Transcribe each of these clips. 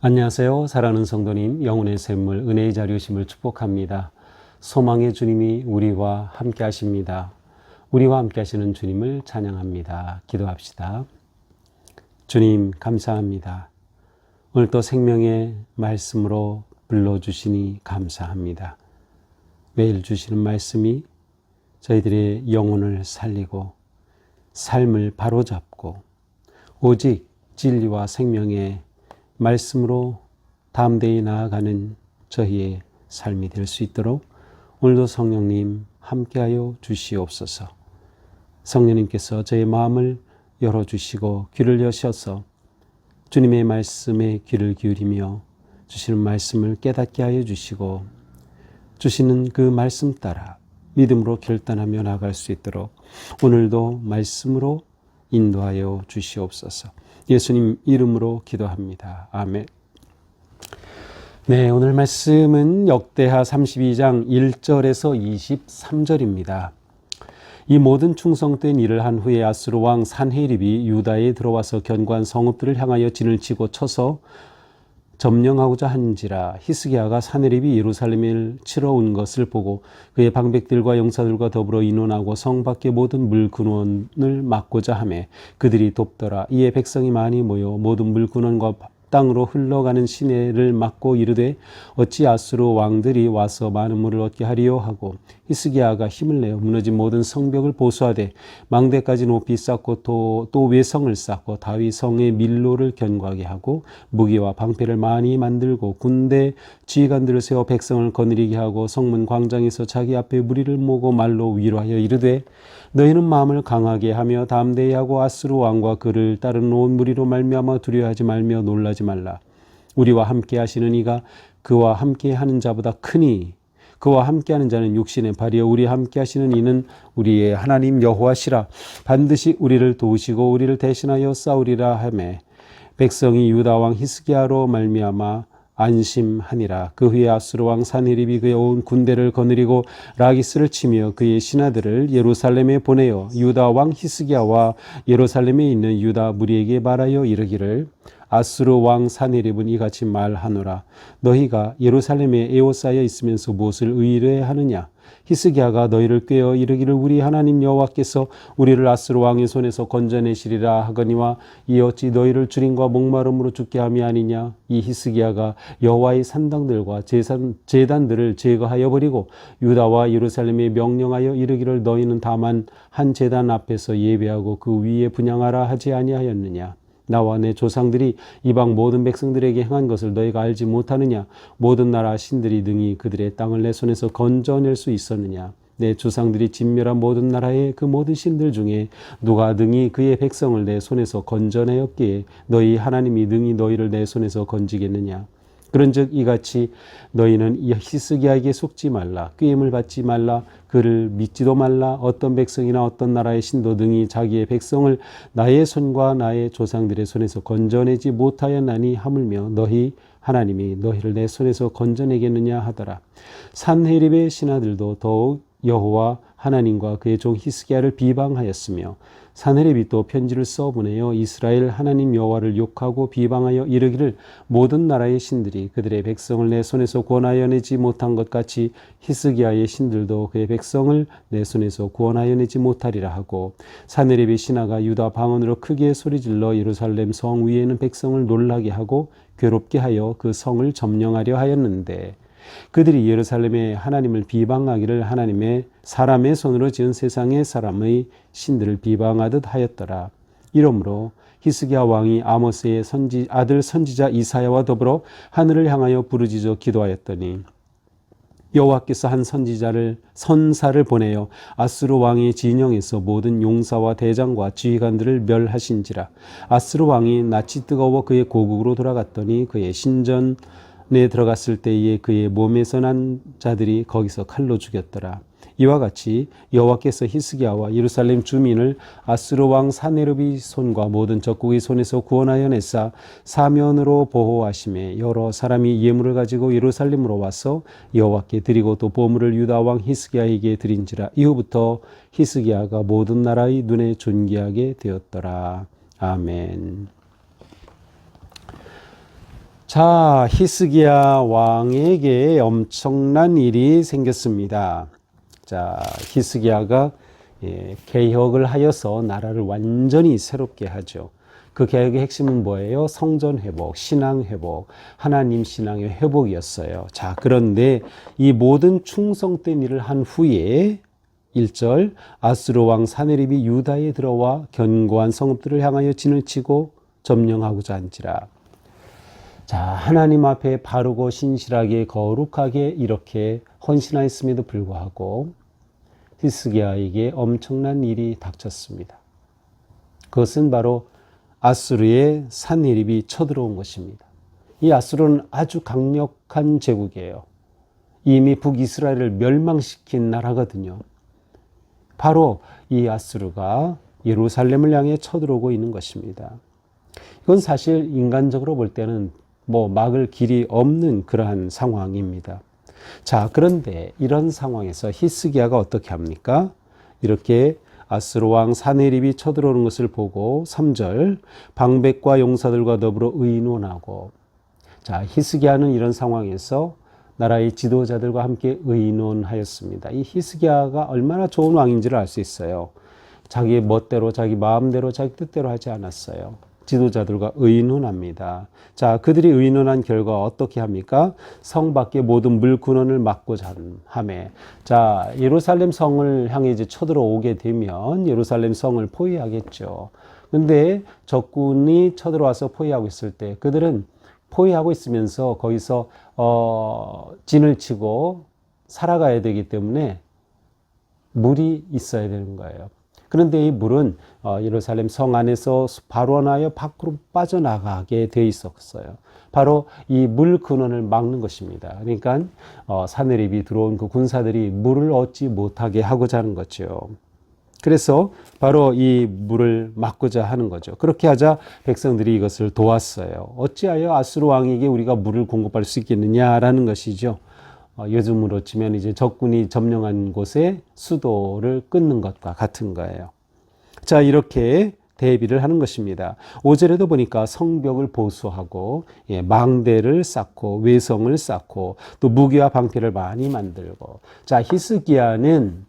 안녕하세요. 사랑하는 성도님, 영혼의 샘물, 은혜의 자리이심을 축복합니다. 소망의 주님이 우리와 함께 하십니다. 우리와 함께 하시는 주님을 찬양합니다. 기도합시다. 주님 감사합니다. 오늘 또 생명의 말씀으로 불러주시니 감사합니다. 매일 주시는 말씀이 저희들의 영혼을 살리고 삶을 바로잡고 오직 진리와 생명의 말씀으로 담대히 나아가는 저희의 삶이 될 수 있도록 오늘도 성령님 함께하여 주시옵소서. 성령님께서 저의 마음을 열어주시고 귀를 여셔서 주님의 말씀에 귀를 기울이며 주시는 말씀을 깨닫게 하여 주시고 주시는 그 말씀 따라 믿음으로 결단하며 나아갈 수 있도록 오늘도 말씀으로 인도하여 주시옵소서. 예수님 이름으로 기도합니다. 아멘. 네, 오늘 말씀은 역대하 32장 1절에서 23절입니다. 이 모든 충성된 일을 한 후에 아수르 왕 산헤립이 유다에 들어와서 견고한 성읍들을 향하여 진을 치고 쳐서 점령하고자 한지라. 히스기야가 산헤립이 예루살렘을 치러 온 것을 보고 그의 방백들과 용사들과 더불어 인원하고 성 밖의 모든 물 근원을 막고자 하매 그들이 돕더라. 이에 백성이 많이 모여 모든 물 근원과 땅으로 흘러가는 시내를 막고 이르되 어찌 아수르 왕들이 와서 많은 물을 얻게 하리요 하고 히스기야가 힘을 내어 무너진 모든 성벽을 보수하되 망대까지 높이 쌓고 또 외성을 쌓고 다윗 성의 밀로를 견고하게 하고 무기와 방패를 많이 만들고 군대 지휘관들을 세워 백성을 거느리게 하고 성문 광장에서 자기 앞에 무리를 모으고 말로 위로하여 이르되 너희는 마음을 강하게 하며 담대히 하고 아수르 왕과 그를 따르는 온 무리로 말미암아 두려워하지 말며 놀라지 말라. 우리와 함께 하시는 이가 그와 함께 하는 자보다 크니 그와 함께하는 자는 육신의 발이요 우리와 함께 하시는 이는 우리의 하나님 여호와시라. 반드시 우리를 도우시고 우리를 대신하여 싸우리라 하매 백성이 유다 왕 히스기야로 말미암아 안심하니라. 그 후에 아수르 왕 산헤립이 그의 온 군대를 거느리고 라기스를 치며 그의 신하들을 예루살렘에 보내어 유다 왕 히스기야와 예루살렘에 있는 유다 무리에게 말하여 이르기를 아수르 왕 산헤립은 이같이 말하노라. 너희가 예루살렘에 에워싸여 있으면서 무엇을 의뢰하느냐? 히스기야가 너희를 꾀어 이르기를 우리 하나님 여호와께서 우리를 아수르 왕의 손에서 건져내시리라 하거니와 이 어찌 너희를 주림과 목마름으로 죽게 함이 아니냐? 이 히스기야가 여호와의 산당들과 제단들을 제거하여 버리고 유다와 예루살렘에 명령하여 이르기를 너희는 다만 한 제단 앞에서 예배하고 그 위에 분향하라 하지 아니하였느냐? 나와 내 조상들이 이방 모든 백성들에게 행한 것을 너희가 알지 못하느냐? 모든 나라 신들이 능히 그들의 땅을 내 손에서 건져낼 수 있었느냐? 내 조상들이 진멸한 모든 나라의 그 모든 신들 중에 누가 능히 그의 백성을 내 손에서 건져내었기에 너희 하나님이 능히 너희를 내 손에서 건지겠느냐? 그런즉 이같이 너희는 히스기야에게 속지 말라. 꾀임을 받지 말라. 그를 믿지도 말라. 어떤 백성이나 어떤 나라의 신도 등이 자기의 백성을 나의 손과 나의 조상들의 손에서 건져내지 못하였나니 하물며 너희 하나님이 너희를 내 손에서 건져내겠느냐 하더라. 산헤립의 신하들도 더욱 여호와 하나님과 그의 종 히스기야를 비방하였으며 산헤립이 또 편지를 써보내어 이스라엘 하나님 여호와를 욕하고 비방하여 이르기를 모든 나라의 신들이 그들의 백성을 내 손에서 구원하여 내지 못한 것 같이 히스기야의 신들도 그의 백성을 내 손에서 구원하여 내지 못하리라 하고 산헤립의 신하가 유다 방언으로 크게 소리질러 예루살렘 성 위에 있는 백성을 놀라게 하고 괴롭게 하여 그 성을 점령하려 하였는데 그들이 예루살렘에 하나님을 비방하기를 하나님의 사람의 손으로 지은 세상의 사람의 신들을 비방하듯 하였더라. 이러므로 히스기야 왕이 아모스의 아들 선지자 이사야와 더불어 하늘을 향하여 부르짖어 기도하였더니 여호와께서 한 선사를 보내어 아수르 왕의 진영에서 모든 용사와 대장과 지휘관들을 멸하신지라. 아수르 왕이 낯이 뜨거워 그의 고국으로 돌아갔더니 그의 신전에 들어갔을 때에 그의 몸에서 난 자들이 거기서 칼로 죽였더라. 이와 같이 여호와께서 히스기야와 예루살렘 주민을 아수르 왕 사네르비 손과 모든 적국의 손에서 구원하여 내사 사면으로 보호하심에 여러 사람이 예물을 가지고 예루살렘으로 와서 여호와께 드리고 또 보물을 유다 왕 히스기야에게 드린지라. 이후부터 히스기야가 모든 나라의 눈에 존귀하게 되었더라. 아멘. 자, 히스기야 왕에게 엄청난 일이 생겼습니다. 자, 히스기야가 개혁을 하여서 나라를 완전히 새롭게 하죠. 그 개혁의 핵심은 뭐예요? 성전 회복, 신앙 회복, 하나님 신앙의 회복이었어요. 자, 그런데 이 모든 충성된 일을 한 후에 1절 아수르 왕 사네립이 유다에 들어와 견고한 성읍들을 향하여 진을 치고 점령하고자 한지라. 자, 하나님 앞에 바르고 신실하게 거룩하게 이렇게 헌신하였음에도 불구하고 히스기야에게 엄청난 일이 닥쳤습니다. 그것은 바로 아수르의 산헤립이 쳐들어온 것입니다. 이 아수르는 아주 강력한 제국이에요. 이미 북이스라엘을 멸망시킨 나라거든요. 바로 이 아수르가 예루살렘을 향해 쳐들어오고 있는 것입니다. 이건 사실 인간적으로 볼 때는 막을 길이 없는 그러한 상황입니다. 자, 그런데 이런 상황에서 히스기야가 어떻게 합니까? 이렇게 아수르 왕 사네립이 쳐들어오는 것을 보고 3절 방백과 용사들과 더불어 의논하고. 자, 히스기야는 이런 상황에서 나라의 지도자들과 함께 의논하였습니다. 이 히스기야가 얼마나 좋은 왕인지를 알 수 있어요. 자기의 멋대로, 자기 마음대로, 자기 뜻대로 하지 않았어요. 지도자들과 의논합니다. 자, 그들이 의논한 결과 어떻게 합니까? 성 밖에 모든 물 근원을 막고자 하매. 자, 예루살렘 성을 향해 이제 쳐들어오게 되면 예루살렘 성을 포위하겠죠. 근데 적군이 쳐들어와서 포위하고 있을 때 그들은 포위하고 있으면서 거기서 진을 치고 살아가야 되기 때문에 물이 있어야 되는 거예요. 그런데 이 물은 예루살렘 성 안에서 발원하여 밖으로 빠져나가게 돼 있었어요. 바로 이 물 근원을 막는 것입니다. 그러니까 사네립이 들어온 그 군사들이 물을 얻지 못하게 하고자 하는 거죠. 그래서 바로 이 물을 막고자 하는 거죠. 그렇게 하자 백성들이 이것을 도왔어요. 어찌하여 아수르 왕에게 우리가 물을 공급할 수 있겠느냐라는 것이죠. 요즘으로 치면 이제 적군이 점령한 곳에 수도를 끊는 것과 같은 거예요. 자, 이렇게 대비를 하는 것입니다. 5절에도 보니까 성벽을 보수하고 망대를 쌓고 외성을 쌓고 또 무기와 방패를 많이 만들고. 자, 히스기야는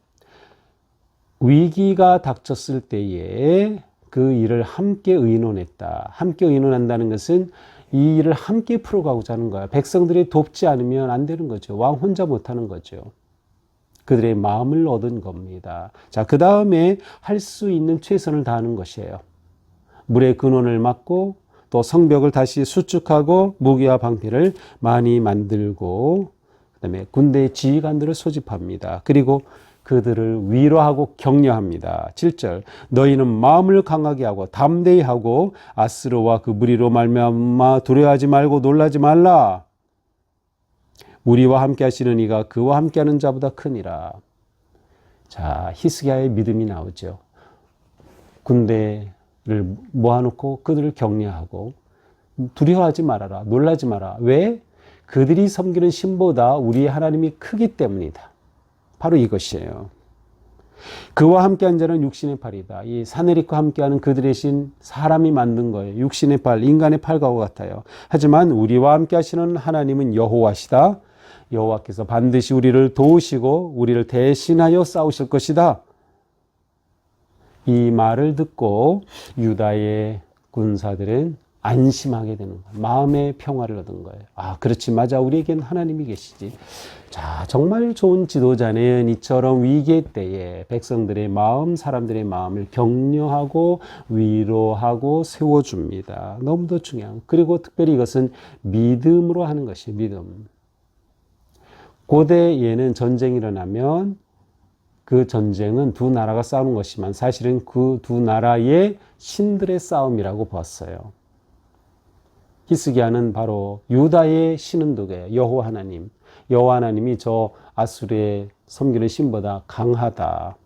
위기가 닥쳤을 때에 그 일을 함께 의논했다. 함께 의논한다는 것은 이 일을 함께 풀어가고자 하는 거야. 백성들이 돕지 않으면 안 되는 거죠. 왕 혼자 못하는 거죠. 그들의 마음을 얻은 겁니다. 자, 그 다음에 할 수 있는 최선을 다하는 것이에요. 물의 근원을 막고 또 성벽을 다시 수축하고 무기와 방패를 많이 만들고 그다음에 군대의 지휘관들을 소집합니다. 그리고 그들을 위로하고 격려합니다. 7절 너희는 마음을 강하게 하고 담대히 하고 아수르와 그 무리로 말미암아 두려워하지 말고 놀라지 말라. 우리와 함께 하시는 이가 그와 함께하는 자보다 크니라. 자, 히스기야의 믿음이 나오죠. 군대를 모아놓고 그들을 격려하고 두려워하지 말아라. 놀라지 마라. 왜? 그들이 섬기는 신보다 우리의 하나님이 크기 때문이다. 바로 이것이에요. 그와 함께한 자는 육신의 팔이다. 이 사네립과 함께하는 그들의 신 사람이 만든 거예요. 육신의 팔, 인간의 팔과 같아요. 하지만 우리와 함께 하시는 하나님은 여호와시다. 여호와께서 반드시 우리를 도우시고 우리를 대신하여 싸우실 것이다. 이 말을 듣고 유다의 군사들은 안심하게 되는 거예요. 마음의 평화를 얻은 거예요. 아, 그렇지, 맞아. 우리에겐 하나님이 계시지. 자, 정말 좋은 지도자는 이처럼 위기의 때에 백성들의 마음, 사람들의 마음을 격려하고 위로하고 세워줍니다. 너무도 중요한. 그리고 특별히 이것은 믿음으로 하는 것이에요. 믿음. 고대에는 전쟁이 일어나면 그 전쟁은 두 나라가 싸우는 것이지만 사실은 그 두 나라의 신들의 싸움이라고 봤어요. 히스기야는 바로 유다의 신은 누구예요? 여호와 하나님. 여호와 하나님이 저 아수르의 섬기는 신보다 강하다.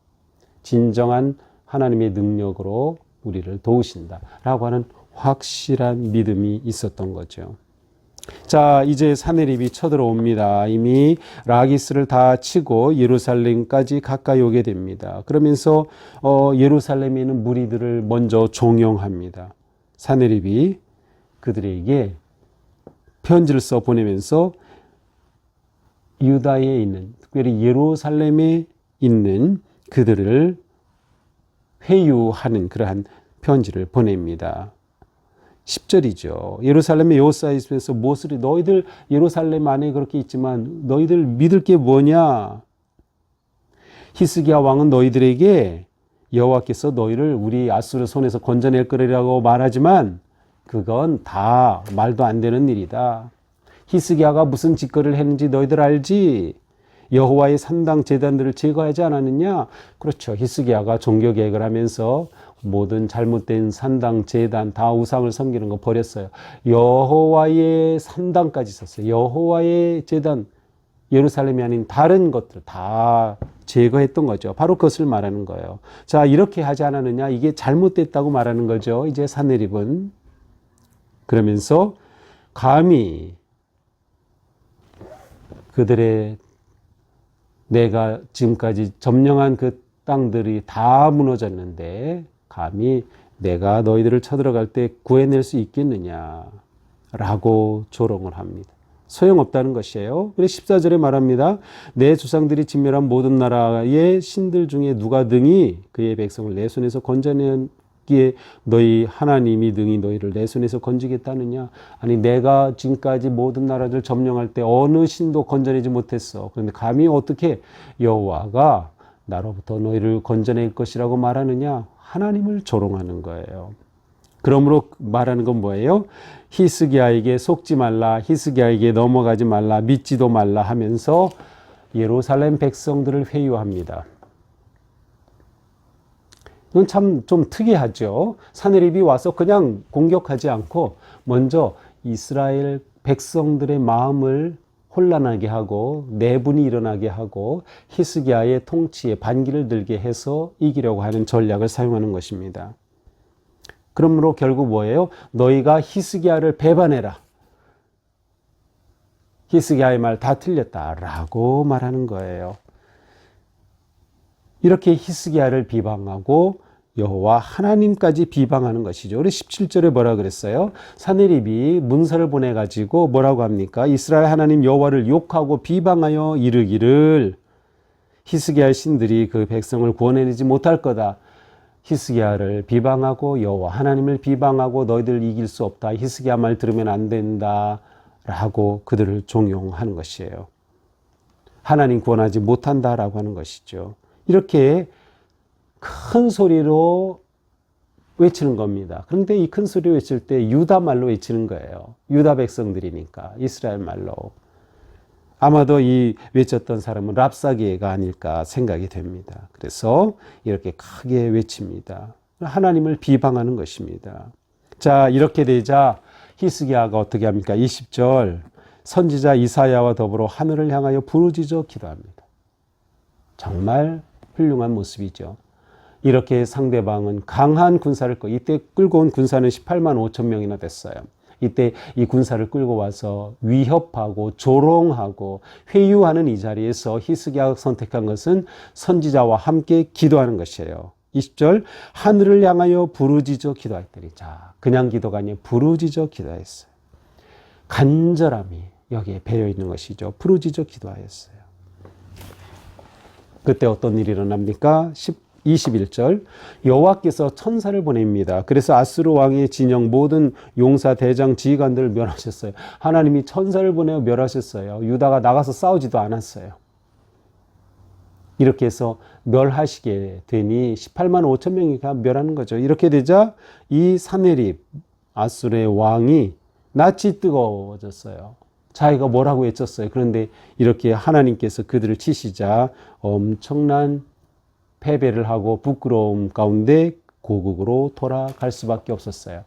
진정한 하나님의 능력으로 우리를 도우신다. 라고 하는 확실한 믿음이 있었던 거죠. 자, 이제 사내립이 쳐들어옵니다. 이미 라기스를 다 치고 예루살렘까지 가까이 오게 됩니다. 그러면서 예루살렘에 있는 무리들을 먼저 종용합니다. 사내립이 그들에게 편지를 써 보내면서 유다에 있는, 특별히 예루살렘에 있는 그들을 회유하는 그러한 편지를 보냅니다. 10절이죠. 예루살렘의 여호사에 있으면서 무엇을 너희들 예루살렘 안에 그렇게 있지만 너희들 믿을 게 뭐냐? 히스기야 왕은 너희들에게 여호와께서 너희를 우리 아수르 손에서 건져낼 거리라고 말하지만 그건 다 말도 안 되는 일이다. 히스기야가 무슨 짓거리를 했는지 너희들 알지? 여호와의 산당 제단들을 제거하지 않았느냐? 그렇죠. 히스기야가 종교 개혁을 하면서 모든 잘못된 산당 제단 다 우상을 섬기는 거 버렸어요. 여호와의 산당까지 있었어요. 여호와의 제단, 예루살렘이 아닌 다른 것들 다 제거했던 거죠. 바로 그것을 말하는 거예요. 자, 이렇게 하지 않았느냐? 이게 잘못됐다고 말하는 거죠. 이제 사내립은. 그러면서 감히 그들의 내가 지금까지 점령한 그 땅들이 다 무너졌는데 감히 내가 너희들을 쳐들어갈 때 구해낼 수 있겠느냐 라고 조롱을 합니다. 소용없다는 것이에요. 그래서 14절에 말합니다. 내 조상들이 진멸한 모든 나라의 신들 중에 누가 등이 그의 백성을 내 손에서 건져내기에 너희 하나님이 등이 너희를 내 손에서 건지겠다느냐. 아니 내가 지금까지 모든 나라들 점령할 때 어느 신도 건져내지 못했어. 그런데 감히 어떻게 여호와가 나로부터 너희를 건져낼 것이라고 말하느냐. 하나님을 조롱하는 거예요. 그러므로 말하는 건 뭐예요? 히스기야에게 속지 말라, 히스기야에게 넘어가지 말라, 믿지도 말라 하면서 예루살렘 백성들을 회유합니다. 이건 참 좀 특이하죠. 사내립이 와서 그냥 공격하지 않고 먼저 이스라엘 백성들의 마음을 혼란하게 하고 내분이 일어나게 하고 히스기야의 통치에 반기를 들게 해서 이기려고 하는 전략을 사용하는 것입니다. 그러므로 결국 뭐예요? 너희가 히스기야를 배반해라. 히스기야의 말 다 틀렸다라고 말하는 거예요. 이렇게 히스기야를 비방하고 여호와 하나님까지 비방하는 것이죠. 우리 17절에 뭐라 그랬어요? 사내립이 문서를 보내가지고 뭐라고 합니까? 이스라엘 하나님 여호와를 욕하고 비방하여 이르기를 히스기야의 신들이 그 백성을 구원해내지 못할 거다. 히스기야를 비방하고 여호와 하나님을 비방하고 너희들 이길 수 없다. 히스기야 말 들으면 안 된다. 라고 그들을 종용하는 것이에요. 하나님 구원하지 못한다라고 하는 것이죠. 이렇게 큰 소리로 외치는 겁니다. 그런데 이 큰 소리 외칠 때 유다 말로 외치는 거예요. 유다 백성들이니까 이스라엘 말로. 아마도 이 외쳤던 사람은 랍사게가 아닐까 생각이 됩니다. 그래서 이렇게 크게 외칩니다. 하나님을 비방하는 것입니다. 자, 이렇게 되자 히스기야가 어떻게 합니까? 20절 선지자 이사야와 더불어 하늘을 향하여 부르짖어 기도합니다. 정말 훌륭한 모습이죠. 이렇게 상대방은 강한 군사를 이때 끌고 온 군사는 18만 5천 명이나 됐어요. 이때 이 군사를 끌고 와서 위협하고 조롱하고 회유하는 이 자리에서 히스기야가 선택한 것은 선지자와 함께 기도하는 것이에요. 20절 하늘을 향하여 부르짖어 기도했더니 자 그냥 기도가 아니라 부르짖어 기도했어요. 간절함이 여기에 배려 있는 것이죠. 부르짖어 기도하였어요. 그때 어떤 일이 일어납니까? 21절 여호와께서 천사를 보냅니다. 그래서 아수르 왕의 진영 모든 용사 대장 지휘관들을 멸하셨어요. 하나님이 천사를 보내어 멸하셨어요. 유다가 나가서 싸우지도 않았어요. 이렇게 해서 멸하시게 되니 18만 5천 명이 멸하는 거죠. 이렇게 되자 이 사내립 아수르의 왕이 낯이 뜨거워졌어요. 자기가 뭐라고 외쳤어요. 그런데 이렇게 하나님께서 그들을 치시자 엄청난 패배를 하고 부끄러움 가운데 고국으로 돌아갈 수밖에 없었어요.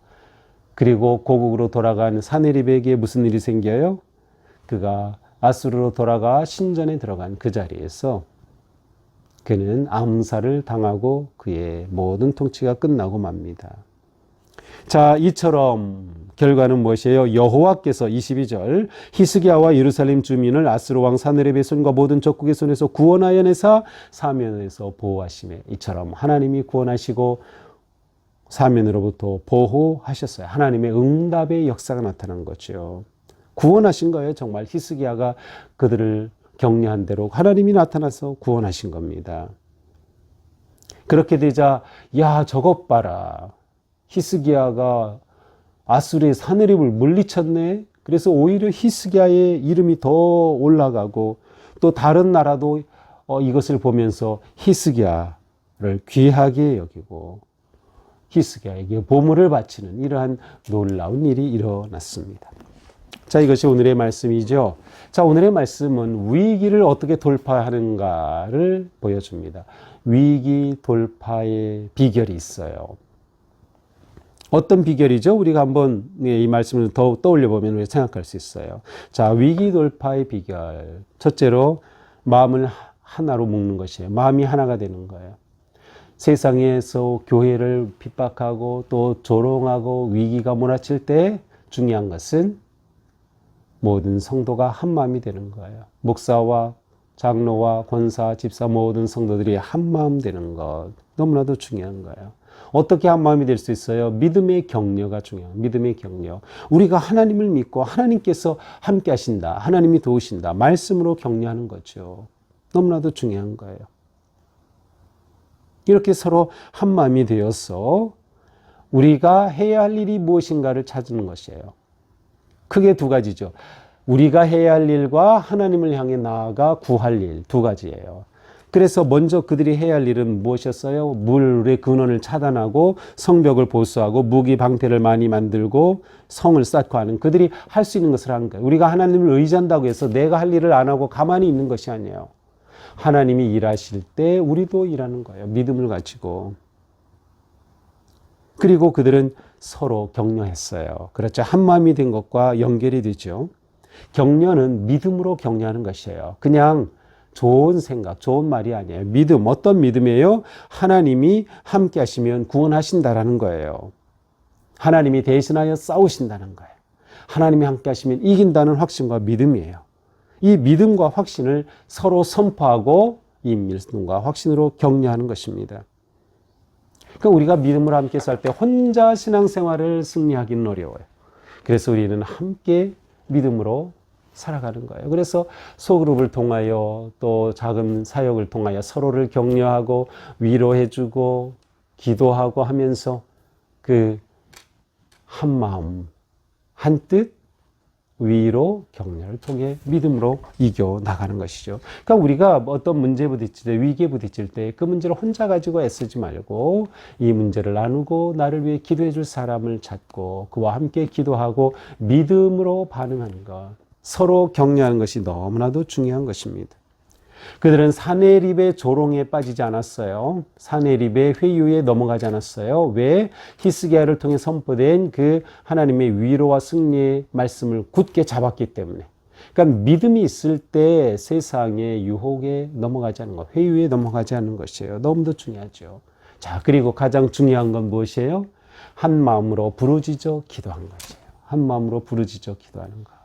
그리고 고국으로 돌아간 사내립에게 무슨 일이 생겨요? 그가 아수르로 돌아가 신전에 들어간 그 자리에서 그는 암살을 당하고 그의 모든 통치가 끝나고 맙니다. 자, 이처럼 결과는 무엇이에요? 여호와께서 22절 히스기야와 예루살렘 주민을 아스로 왕 사느립의 손과 모든 적국의 손에서 구원하여 내사 사면에서 보호하시매. 이처럼 하나님이 구원하시고 사면으로부터 보호하셨어요. 하나님의 응답의 역사가 나타난 거죠. 구원하신 거예요. 정말 히스기야가 그들을 격려한 대로 하나님이 나타나서 구원하신 겁니다. 그렇게 되자 야 저것 봐라. 히스기야가 아수르의 사느립을 물리쳤네. 그래서 오히려 히스기야의 이름이 더 올라가고 또 다른 나라도 이것을 보면서 히스기야를 귀하게 여기고 히스기야에게 보물을 바치는 이러한 놀라운 일이 일어났습니다. 자, 이것이 오늘의 말씀이죠. 자, 오늘의 말씀은 위기를 어떻게 돌파하는가를 보여줍니다. 위기 돌파의 비결이 있어요. 어떤 비결이죠? 우리가 한번 이 말씀을 더 떠올려 보면 우리가 생각할 수 있어요. 자, 위기 돌파의 비결. 첫째로 마음을 하나로 묶는 것이에요. 마음이 하나가 되는 거예요. 세상에서 교회를 핍박하고 또 조롱하고 위기가 몰아칠 때 중요한 것은 모든 성도가 한 마음이 되는 거예요. 목사와 장로와 권사, 집사 모든 성도들이 한 마음 되는 것 너무나도 중요한 거예요. 어떻게 한 마음이 될 수 있어요? 믿음의 격려가 중요해요. 믿음의 격려. 우리가 하나님을 믿고 하나님께서 함께 하신다. 하나님이 도우신다. 말씀으로 격려하는 거죠. 너무나도 중요한 거예요. 이렇게 서로 한 마음이 되어서 우리가 해야 할 일이 무엇인가를 찾는 것이에요. 크게 두 가지죠. 우리가 해야 할 일과 하나님을 향해 나아가 구할 일 두 가지예요. 그래서 먼저 그들이 해야 할 일은 무엇이었어요? 물의 근원을 차단하고 성벽을 보수하고 무기 방패를 많이 만들고 성을 쌓고 하는 그들이 할 수 있는 것을 하는 거예요. 우리가 하나님을 의지한다고 해서 내가 할 일을 안 하고 가만히 있는 것이 아니에요. 하나님이 일하실 때 우리도 일하는 거예요. 믿음을 가지고. 그리고 그들은 서로 격려했어요. 그렇죠. 한 마음이 된 것과 연결이 되죠. 격려는 믿음으로 격려하는 것이에요. 그냥 좋은 생각, 좋은 말이 아니에요. 믿음, 어떤 믿음이에요? 하나님이 함께 하시면 구원하신다라는 거예요. 하나님이 대신하여 싸우신다는 거예요. 하나님이 함께 하시면 이긴다는 확신과 믿음이에요. 이 믿음과 확신을 서로 선포하고 이 믿음과 확신으로 격려하는 것입니다. 그러니까 우리가 믿음으로 함께 살 때 혼자 신앙생활을 승리하기는 어려워요. 그래서 우리는 함께 믿음으로 살아가는 거예요. 그래서 소그룹을 통하여 또 작은 사역을 통하여 서로를 격려하고 위로해주고 기도하고 하면서 그 한 마음, 한 뜻, 위로 격려를 통해 믿음으로 이겨 나가는 것이죠. 그러니까 우리가 어떤 문제에 부딪힐 때, 위기에 부딪힐 때 그 문제를 혼자 가지고 애쓰지 말고 이 문제를 나누고 나를 위해 기도해 줄 사람을 찾고 그와 함께 기도하고 믿음으로 반응하는 것, 서로 격려하는 것이 너무나도 중요한 것입니다. 그들은 사내립의 조롱에 빠지지 않았어요. 사내립의 회유에 넘어가지 않았어요. 왜? 히스기야를 통해 선포된 그 하나님의 위로와 승리의 말씀을 굳게 잡았기 때문에. 그러니까 믿음이 있을 때 세상의 유혹에 넘어가지 않는 것, 회유에 넘어가지 않는 것이에요. 너무도 중요하죠. 자, 그리고 가장 중요한 건 무엇이에요? 한 마음으로 부르짖어 기도한 것이에요. 한 마음으로 부르짖어 기도하는 것.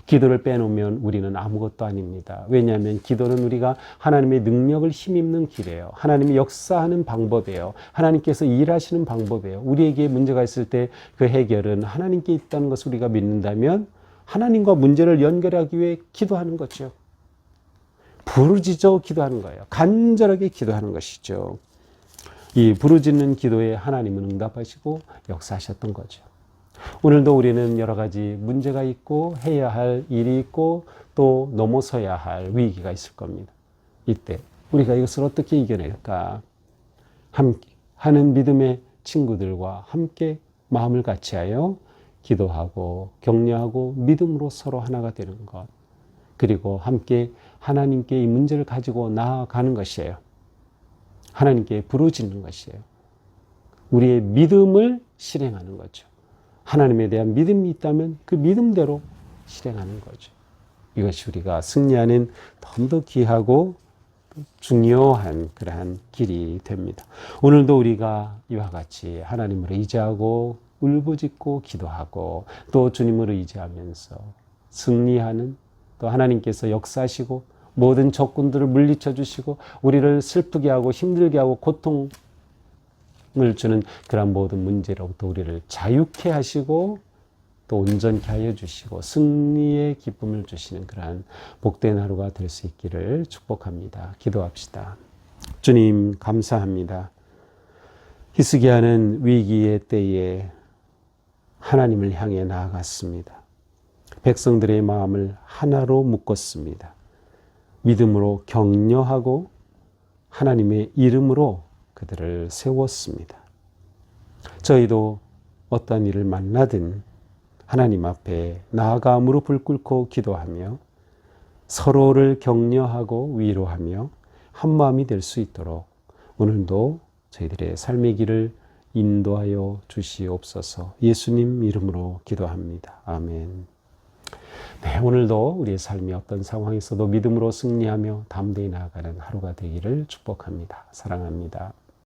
기도를 빼놓으면 우리는 아무것도 아닙니다. 왜냐하면 기도는 우리가 하나님의 능력을 힘입는 길이에요. 하나님이 역사하는 방법이에요. 하나님께서 일하시는 방법이에요. 우리에게 문제가 있을 때 그 해결은 하나님께 있다는 것을 우리가 믿는다면 하나님과 문제를 연결하기 위해 기도하는 거죠. 부르짖어 기도하는 거예요. 간절하게 기도하는 것이죠. 이 부르짖는 기도에 하나님은 응답하시고 역사하셨던 거죠. 오늘도 우리는 여러 가지 문제가 있고 해야 할 일이 있고 또 넘어서야 할 위기가 있을 겁니다. 이때 우리가 이것을 어떻게 이겨낼까? 함께 하는 믿음의 친구들과 함께 마음을 같이하여 기도하고 격려하고 믿음으로 서로 하나가 되는 것. 그리고 함께 하나님께 이 문제를 가지고 나아가는 것이에요. 하나님께 부르짖는 것이에요. 우리의 믿음을 실행하는 거죠. 하나님에 대한 믿음이 있다면 그 믿음대로 실행하는 거죠. 이것이 우리가 승리하는 더 귀하고 중요한 그러한 길이 됩니다. 오늘도 우리가 이와 같이 하나님을 의지하고 울부짖고 기도하고 또 주님을 의지하면서 승리하는, 또 하나님께서 역사하시고 모든 적군들을 물리쳐 주시고 우리를 슬프게 하고 힘들게 하고 고통을 주는 그런 모든 문제로부터 우리를 자유케 하시고 또 온전케 하여 주시고 승리의 기쁨을 주시는 그러한 복된 하루가 될 수 있기를 축복합니다. 기도합시다. 주님 감사합니다. 히스기야는 위기의 때에 하나님을 향해 나아갔습니다. 백성들의 마음을 하나로 묶었습니다. 믿음으로 격려하고 하나님의 이름으로 그들을 세웠습니다. 저희도 어떤 일을 만나든 하나님 앞에 나아가 무릎을 꿇고 기도하며 서로를 격려하고 위로하며 한마음이 될 수 있도록 오늘도 저희들의 삶의 길을 인도하여 주시옵소서. 예수님 이름으로 기도합니다. 아멘. 네, 오늘도 우리의 삶이 어떤 상황에서도 믿음으로 승리하며 담대히 나아가는 하루가 되기를 축복합니다. 사랑합니다.